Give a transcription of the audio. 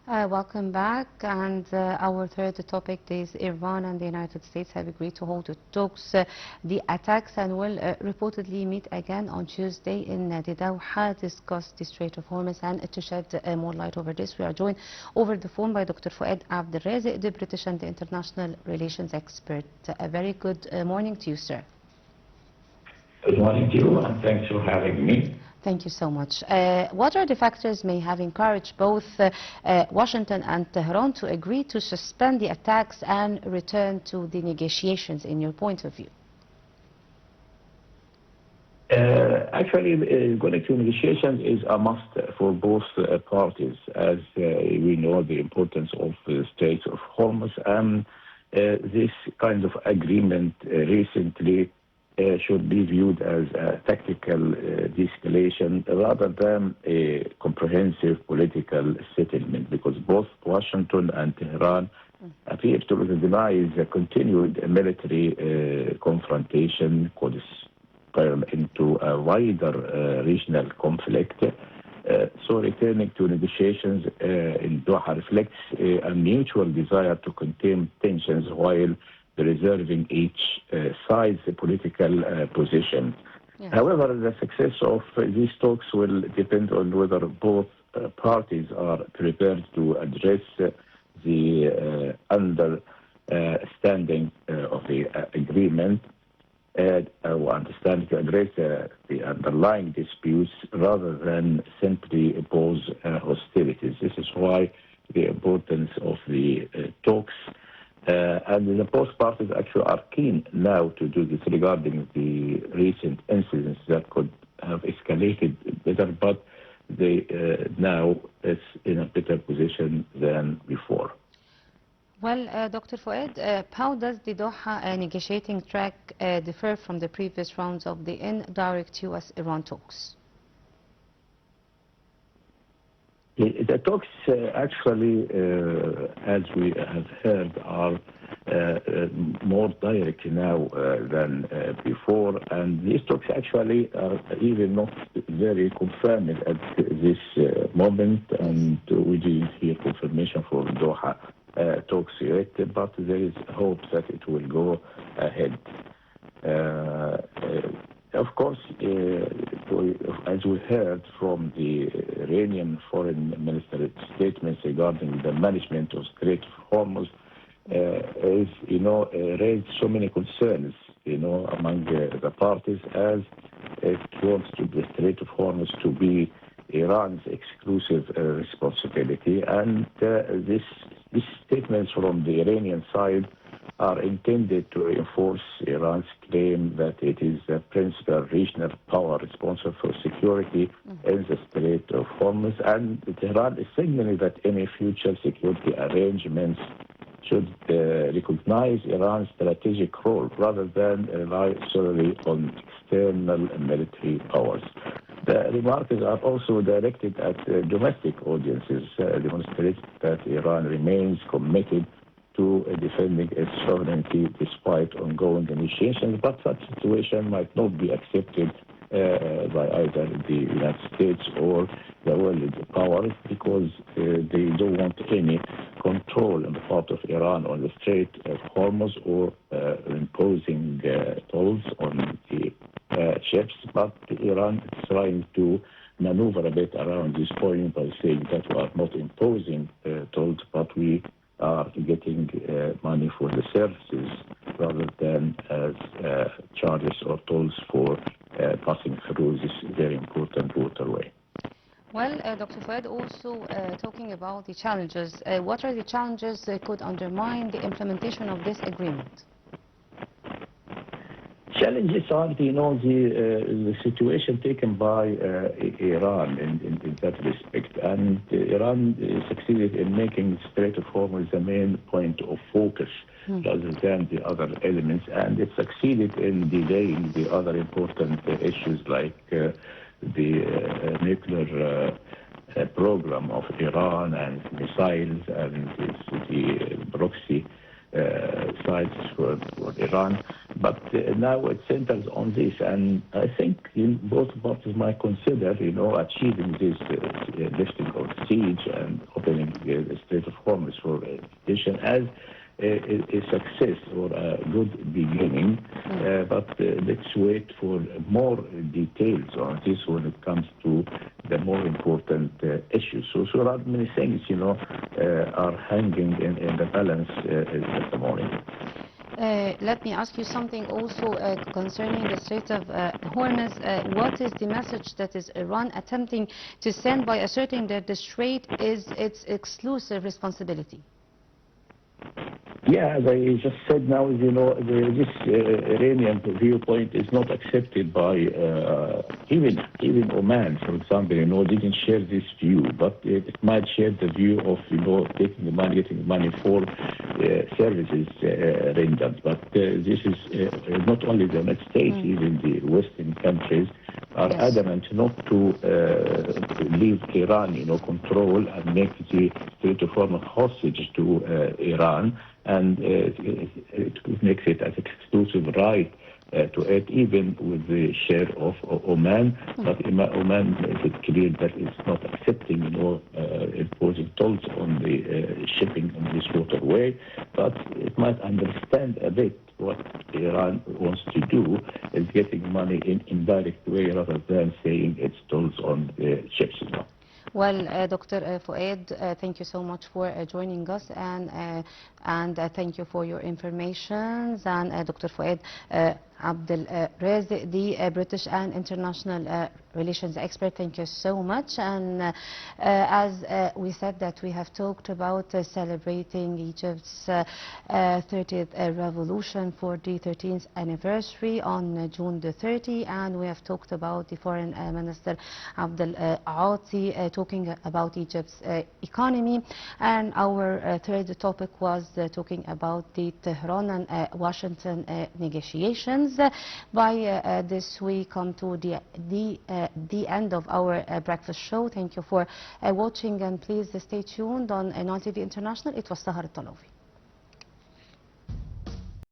Welcome back. And our third topic is Iran and the United States have agreed to hold talks. The attacks and will reportedly meet again on Tuesday in the Doha, discuss the Strait of Hormuz. And to shed more light over this, we are joined over the phone by Dr. Fouad Razek, the British and the international relations expert. A very good morning to you, sir. Good morning to you, and thanks for having me. Thank you so much. What are the factors may have encouraged both Washington and Tehran to agree to suspend the attacks and return to the negotiations, in your point of view? Actually, going to negotiations is a must for both parties, as we know the importance of the Strait of Hormuz, and this kind of agreement recently should be viewed as a tactical de-escalation rather than a comprehensive political settlement, because both Washington and Tehran appear to recognize a continued military confrontation could spiral into a wider regional conflict. So returning to negotiations in Doha reflects a mutual desire to contain tensions while preserving each side's political position. Yeah. However, the success of these talks will depend on whether both parties are prepared to address the understanding of the agreement and understand to address the underlying disputes rather than simply oppose hostilities. This is why the importance of the talks. And the both parties actually are keen now to do this regarding the recent incidents that could have escalated better, but they now is in a better position than before. Well, Dr. Fouad, how does the Doha negotiating track differ from the previous rounds of the indirect U.S.-Iran talks? The talks actually, as we have heard, are more direct now than before, and these talks actually are even not very confirmed at this moment, and we didn't hear confirmation for Doha talks yet, but there is hope that it will go ahead. Of course, as we heard from the Iranian foreign minister statements regarding the management of Strait of Hormuz, raised so many concerns, among the parties, as it wants to the Strait of Hormuz to be Iran's exclusive responsibility, and these statements from the Iranian side are intended to reinforce Iran's claim that it is the principal regional power responsible for security in the Strait of Hormuz, and Tehran is signaling that any future security arrangements should recognize Iran's strategic role rather than rely solely on external military powers. The remarks are also directed at domestic audiences, demonstrating that Iran remains committed to defending its sovereignty despite ongoing negotiations, but such situation might not be accepted by either the United States or the world powers, because they don't want any control on the part of Iran on the Strait of Hormuz or imposing tolls on the ships. But Iran is trying to maneuver a bit around this point by saying that we are not imposing tolls, but we are getting money for the services rather than as charges or tolls for passing through this very important waterway. Well, Dr. Fouad, also talking about the challenges, what are the challenges that could undermine the implementation of this agreement? Challenges are, the situation taken by Iran in that respect, and Iran succeeded in making the Strait of Hormuz the main point of focus rather than the other elements, and it succeeded in delaying the other important issues like the nuclear program of Iran and missiles and the proxy sites for Iran. But now it centers on this, and I think both parties might consider, achieving this lifting of the siege and opening the Hormuz for extension as a success or a good beginning, but let's wait for more details on this when it comes to the more important issues. So many things, are hanging in the balance at the moment. Let me ask you something also concerning the Strait of Hormuz. What is the message that is Iran attempting to send by asserting that the strait is its exclusive responsibility? Yeah, as I just said now, this Iranian viewpoint is not accepted by even Oman, for example, didn't share this view, but it might share the view of, getting the money for services rendered. But this is not only the United States, even the Western countries are adamant not to leave Iran, control and make the Strait of Hormuz hostage to Iran, and it makes it as exclusive right to it, even with the share of Oman. But Oman makes it clear that it's not accepting, imposing tolls on the shipping on this waterway. But it might understand a bit what Iran wants to do is getting money in indirect way rather than saying it's tolls on the ships. Well, Dr. Fouad, thank you so much for joining us, and thank you for your information. And Dr. Fouad Abdel Razek, the British and international relations expert, thank you so much. And as we said that we have talked about celebrating Egypt's 30th revolution for the 13th anniversary on June the 30th, and we have talked about the Foreign Minister Abdel Aati talking about Egypt's economy, and our third topic was talking about the Tehran and Washington negotiations. By this we come to the end of our breakfast show. Thank you for watching, and please stay tuned on Nile TV International. It was Sahar Talofi.